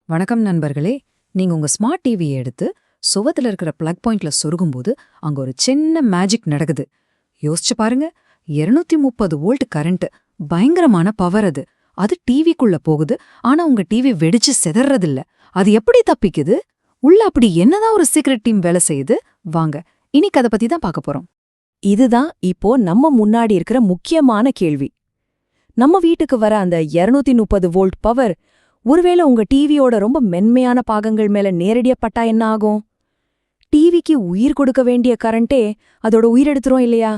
வணக்கம் நண்பர்களே. நீங்க உங்க ஸ்மார்ட் டிவியை எடுத்து சுவத்துல இருக்கிற பிளக் பாயிண்ட்ல சொருகும்போது அங்க ஒரு சின்ன மேஜிக் நடக்குது. யோசிச்சு பாருங்க. 230 வோல்ட் கரண்ட், பயங்கரமான பவர் அது. அது டிவிக்குள்ள போகுது. ஆனா உங்க டிவி வெடிச்சு சிதறதில்ல. அது எப்படி தப்பிக்குது? உள்ள அப்படி என்னதான் ஒரு சீக்ரெட் டீம் வேலை செய்யுது? வாங்க, இன்னைக்கு அதை பத்தி தான் பார்க்க போறோம். இதுதான் இப்போ நம்ம முன்னாடி இருக்கிற முக்கியமான கேள்வி. நம்ம வீட்டுக்கு வர அந்த 230 வோல்ட் பவர் ஒருவேளை உங்க டிவியோட ரொம்ப மென்மையான பாகங்கள் மேல நேரடியா பட்டா என்ன ஆகும்? டிவிக்கு உயிர் கொடுக்க வேண்டிய கரண்டே அதோட உயிரெடுத்துரும் இல்லையா?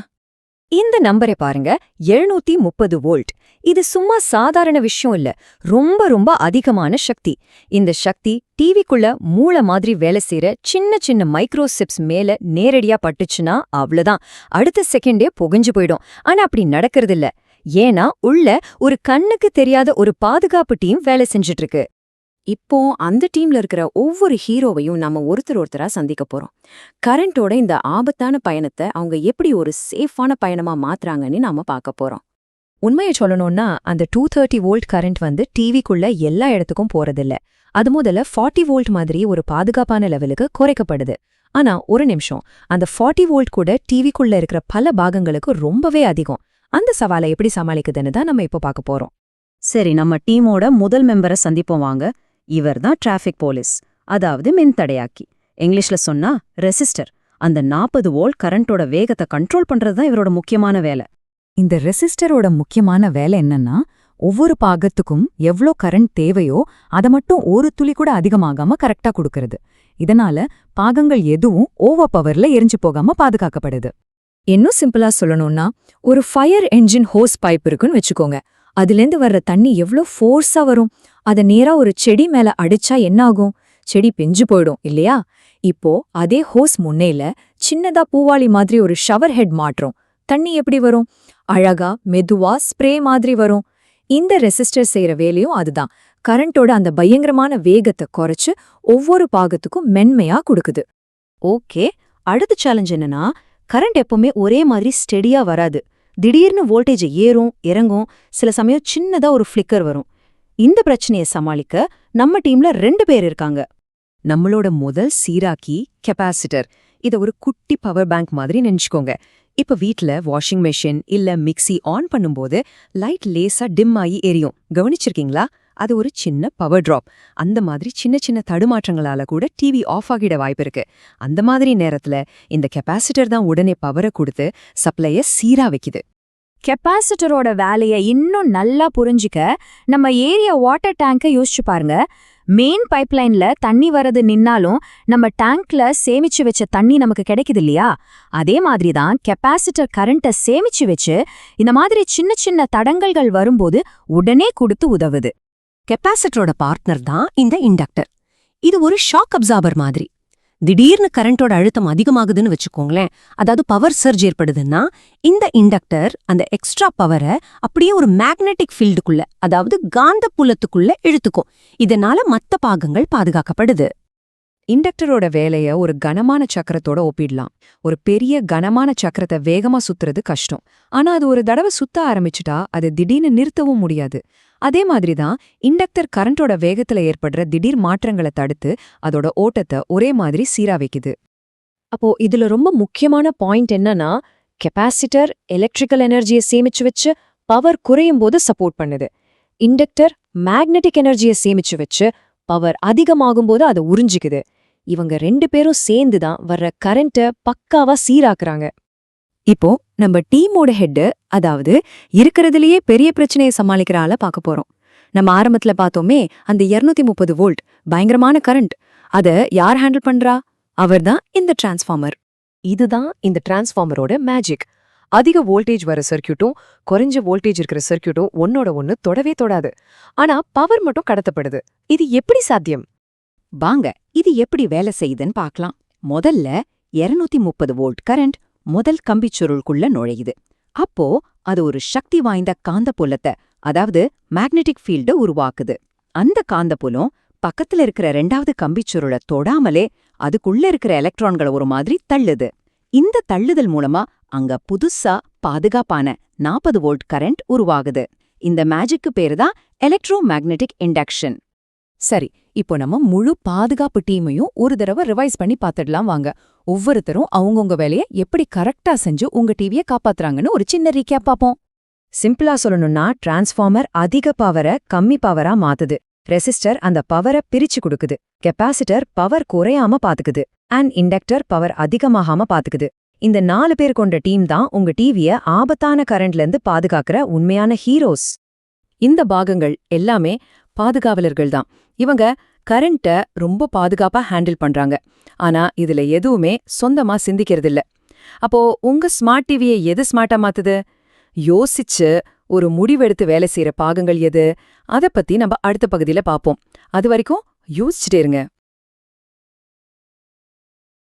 இந்த நம்பரை பாருங்க, 730 வோல்ட். இது சும்மா சாதாரண விஷயம் இல்ல, ரொம்ப ரொம்ப அதிகமான சக்தி. இந்த சக்தி டிவிக்குள்ள மூளை மாதிரி வேலை செய்யற சின்ன சின்ன மைக்ரோசிப்ஸ் மேல நேரடியா பட்டுச்சுன்னா அவ்வளவுதான், அடுத்த செகண்டே புகைஞ்சு போயிடும். ஆனா அப்படி நடக்கிறதில்ல. ஏன்னா உள்ள ஒரு கண்ணுக்கு தெரியாத ஒரு பாதுகாப்பு டீம் வேலை செஞ்சுட்டு இருக்கு. இப்போ அந்த டீம்ல இருக்கிற ஒவ்வொரு ஹீரோவையும் நாம ஒருத்தரா சந்திக்க போறோம். கரண்டோட இந்த ஆபத்தான பயணத்தை அவங்க எப்படி ஒரு சேஃபான பயணமா மாத்துறாங்கன்னு நாம பார்க்க போறோம். உண்மையை சொல்லணும்னா, அந்த 230 வோல்ட் கரண்ட் டிவிக்குள்ள எல்லா இடத்துக்கும் போறதில்ல. அது முதல்ல 40 வோல்ட் மாதிரி ஒரு பாதுகாப்பான லெவலுக்கு குறைக்கப்படுது. ஆனா ஒரு நிமிஷம், அந்த 40 வோல்ட் கூட டிவிக்குள்ள இருக்கிற பல பாகங்களுக்கு ரொம்பவே அதிகம். அந்த சவாலை எப்படி சமாளிக்குதுன்னு தான் நம்ம இப்போ பார்க்க போறோம். சரி, நம்ம டீமோட முதல் மெம்பரை சந்திப்போம் வாங்க. இவர் தான் டிராஃபிக் போலீஸ், அதாவது மின்தடையாக்கி. இங்கிலீஷ்ல சொன்னா ரெசிஸ்டர். அந்த 40 வோல்ட் கரண்டோட வேகத்தை கண்ட்ரோல் பண்றது தான் இவரோட முக்கியமான வேலை. இந்த ரெசிஸ்டரோட முக்கியமான வேலை என்னன்னா, ஒவ்வொரு பாகத்துக்கும் எவ்ளோ கரண்ட் தேவையோ அதை மட்டும் ஒரு துளி கூட அதிகமாகாம கரெக்டா கொடுக்கறது. இதனால பாகங்கள் எதுவும் ஓவர் பவர்ல எரிஞ்சு போகாம பாதுகாக்கப்படுது. இன்னும் சிம்பிளா சொல்லணும்னா, ஒரு ஃபயர் என்ஜின் ஹோஸ் பைப் இருக்குன்னு வச்சுக்கோங்க. அதுலேருந்து வர்ற தண்ணி எவ்ளோ ஃபோர்ஸா வரும். அதை நேரா ஒரு செடி மேல அடிச்சா என்ன ஆகும்? செடி பிஞ்சு போயிடும் இல்லையா? இப்போ அதே ஹோஸ் முன்னையில சின்னதா பூவாளி மாதிரி ஒரு ஷவர் ஹெட் மாட்டுறோம். தண்ணி எப்படி வரும்? அழகா மெதுவா ஸ்ப்ரே மாதிரி வரும். இந்த ரெசிஸ்டர் செய்யற வேலையும் அதுதான். கரண்டோட அந்த பயங்கரமான வேகத்தை குறைச்சு ஒவ்வொரு பாகத்துக்கும் மென்மையா கொடுக்குது. ஓகே, அடுத்த சேலஞ்ச் என்னன்னா, கரண்ட் எப்பவுமே ஒரே மாதிரி ஸ்டெடியா வராது. திடீர்னு வோல்டேஜ் ஏறும் இறங்கும், சில சமயம் சின்னதா ஒரு ஃபிளிக்கர் வரும். இந்த பிரச்சனையை சமாளிக்க நம்ம டீம்ல 2 பேர் இருக்காங்க. நம்மளோட முதல் சீராக்கி கெப்பாசிட்டர். இத ஒரு குட்டி பவர் பேங்க் மாதிரி நினைச்சுக்கோங்க. இப்ப வீட்ல வாஷிங் மெஷின் இல்ல மிக்ஸி ஆன் பண்ணும்போது லைட் லேசா டிம் ஆகி எரியும், கவனிச்சிருக்கீங்களா? அது ஒரு சின்ன பவர் டிராப். அந்த மாதிரி சின்ன சின்ன தடுமாற்றங்களால கூட டிவி ஆஃப் ஆகிட வாய்ப்பு இருக்கு. அந்த மாதிரி நேரத்துல இந்த கெப்பாசிட்டர் தான் உடனே பவரை கொடுத்து சப்ளைய சீரா வைக்குது. கெப்பாசிட்டரோட வேலையை இன்னும் நல்லா புரிஞ்சிக்க நம்ம ஏரியா வாட்டர் டேங்கை யோசிச்சு பாருங்க. மெயின் பைப்லைன்ல தண்ணி வரது நின்னாலும் நம்ம டேங்க்ல சேமிச்சு வச்ச தண்ணி நமக்கு கிடைக்குது இல்லையா? அதே மாதிரி தான் கெப்பாசிட்டர் கரண்ட்டை சேமிச்சு வச்சு இந்த மாதிரி சின்ன சின்ன தடங்கல்கள் வரும்போது உடனே கொடுத்து உதவுது. கெப்பாசிட்டரோட பார்ட்னர் தான் இந்த இண்டக்டர். இது ஒரு ஷாக் அப்சார்பர் மாதிரி. திடீர்னு கரண்டோட அழுத்தம் அதிகமாகுதுன்னு வச்சுக்கோங்களேன், அதாவது பவர் சர்ஜ் ஏற்படுதுன்னா இந்த இண்டக்டர் அந்த எக்ஸ்ட்ரா பவரை அப்படியே ஒரு மேக்னெட்டிக் ஃபீல்டுக்குள்ள, அதாவது காந்த புலத்துக்குள்ள இழுத்துக்கும். இதனால மத்த பாகங்கள் பாதுகாக்கப்படுது. இண்டக்டரோட வேலைய ஒரு கனமான சக்கரத்தோட ஒப்பிடலாம். ஒரு பெரிய கனமான சக்கரத்தை வேகமா சுத்துறது கஷ்டம். ஆனா அது ஒரு தடவை சுத்த ஆரம்பிச்சுட்டா அதை திடீர்னு நிறுத்தவும் முடியாது. அதே மாதிரிதான் இண்டக்டர் கரண்டோட வேகத்துல ஏற்படுற திடீர் மாற்றங்களை தடுத்து அதோட ஓட்டத்தை ஒரே மாதிரி சீரா வைக்குது. அப்போ இதுல ரொம்ப முக்கியமான பாயிண்ட் என்னன்னா, கெப்பாசிட்டர் எலக்ட்ரிக்கல் எனர்ஜியை சேமிச்சு வச்சு பவர் குறையும் போது சப்போர்ட் பண்ணுது. இண்டக்டர் மேக்னெட்டிக் எனர்ஜியை சேமிச்சு வச்சு பவர் அதிகமாகும்போது அதை உறிஞ்சிக்குது. இவங்க 2 பேரும் சேர்ந்து தான் வர்ற கரண்ட்டை பக்காவா சீராக்குறாங்க. இப்போ நம்ம டீமோட ஹெட், அதாவது இருக்கிறதுலயே பெரிய பிரச்சனையை சமாளிக்கிற ஆளை பார்க்க போறோம். நம்ம ஆரம்பத்துல பார்த்தோமே, அந்த 230 வோல்ட் பயங்கரமான கரண்ட், அத யார் ஹேண்டில் பண்றா? அவர்தான் இந்த டிரான்ஸ்ஃபார்மர். இதுதான் இந்த டிரான்ஸ்ஃபார்மரோட மேஜிக். அதிக வோல்டேஜ் வர சர்க்கியூட்டும் குறைஞ்ச வோல்டேஜ் இருக்கிற சர்க்கியூட்டும் ஒன்னோட ஒன்னு தொடவே தொடாது. ஆனா பவர் மட்டும் கடத்தப்படுது. இது எப்படி சாத்தியம்? வாங்க, இது எப்படி வேலை செய்யுதுன்னு பார்க்கலாம். முதல்ல 230 வோல்ட் கரண்ட் முதல் கம்பிச்சுருளுக்குள்ள நுழையுது. அப்போ அது ஒரு சக்தி வாய்ந்த காந்தப்புலத்தை, அதாவது மேக்னெட்டிக் ஃபீல்ட உருவாக்குது. அந்த காந்தப்புலம் பக்கத்துல இருக்கிற 2வது கம்பிச்சுருளை தொடாமலே அதுக்குள்ள இருக்கிற எலக்ட்ரான்களை ஒரு மாதிரி தள்ளுது. இந்த தள்ளுதல் மூலமா அங்க புதுசா பாதுகாப்பான 40 வோல்ட் கரண்ட் உருவாகுது. இந்த மேஜிக்கு பேரு தான் எலக்ட்ரோ மேக்னெட்டிக் இண்டக்ஷன். சரி, இப்போ நம்ம முழு பாதுகாப்பு டீமையும் ஒரு தடவை ரிவைஸ் பண்ணி பார்த்துடலாம் வாங்க. ஒவ்வொருத்தரும் அவங்கவங்க வேலையை எப்படி கரெக்டா செஞ்சு உங்க டிவியை காப்பாத்துறாங்கன்னு ஒரு சின்ன ரீகேப் பார்ப்போம். சிம்பிளா சொல்லணும்னா டிரான்ஸ்ஃபார்மர் அதிக பவரை கம்மி பவரா மாத்துது. ரெசிஸ்டர் அந்த பவரை பிரிச்சு கொடுக்குது. கெப்பாசிட்டர் பவர் குறையாம பாத்துக்குது. அண்ட் இண்டக்டர் பவர் அதிகமாகாம பாத்துக்குது. இந்த 4 பேர் கொண்ட டீம் தான் உங்க டிவிய ஆபத்தான கரண்ட்ல இருந்து பாதுகாக்கிற உண்மையான ஹீரோஸ். இந்த பாகங்கள் எல்லாமே பாதுகாவலர்கள் தான். இவங்க கரண்ட்ட ரொம்ப பாதுகாப்பா ஹேண்டில் பண்றாங்க. ஆனா இதுல எதுவுமே சொந்தமா சிந்திக்கிறதில்ல. அப்போ உங்க ஸ்மார்ட் டிவியை எது ஸ்மார்ட்டா மாத்துது? யோசிச்சு ஒரு முடிவெடுத்து வேலை செய்யற பாகங்கள் எது? அத பத்தி நம்ம அடுத்த பகுதியில பாப்போம். அது வரைக்கும் யோசிச்சுட்டே இருங்க.